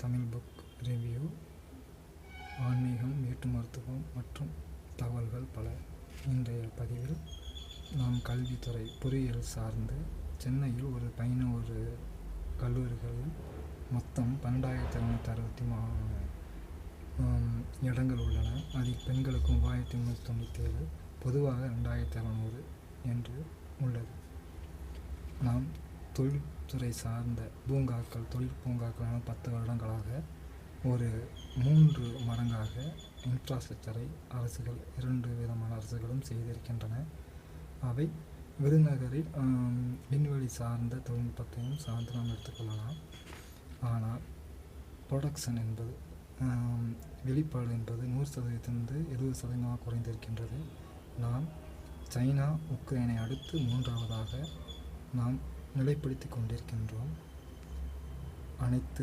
Tamil book review, ஆன்மீகம், வீட்டு மருத்துவம் மற்றும் தகவல்கள் பல. இன்றைய பதிவில் நாம் கல்வித்துறை பொறியியல் சார்ந்து சென்னையில் ஒரு 11 கல்லூரிகளில் மொத்தம் 12,263 இடங்கள் உள்ளன. அதில் பெண்களுக்கு 3,397, பொதுவாக 2,600 என்று உள்ளது. நாம் தொழில்துறை சார்ந்த பூங்காக்கள், தொழில் பூங்காக்களான 10 வருடங்களாக ஒரு 3 மடங்காக இன்ஃப்ராஸ்ட்ரக்சரை அரசுகள் 2 விதமான அரசுகளும் செய்திருக்கின்றன. அவை விருதுநகரில் விண்வெளி சார்ந்த தொழில்நுட்பத்தையும் சார்ந்து நாம் எடுத்துக்கொள்ளலாம். ஆனால் ப்ரொடக்ஷன் என்பது வெளிப்பாடு என்பது 100%லிருந்து 70% குறைந்திருக்கின்றது. நாம் சைனா, உக்ரைனை அடுத்து 3ஆவதாக நாம் நிலைப்படுத்தி கொண்டிருக்கின்றோம். அனைத்து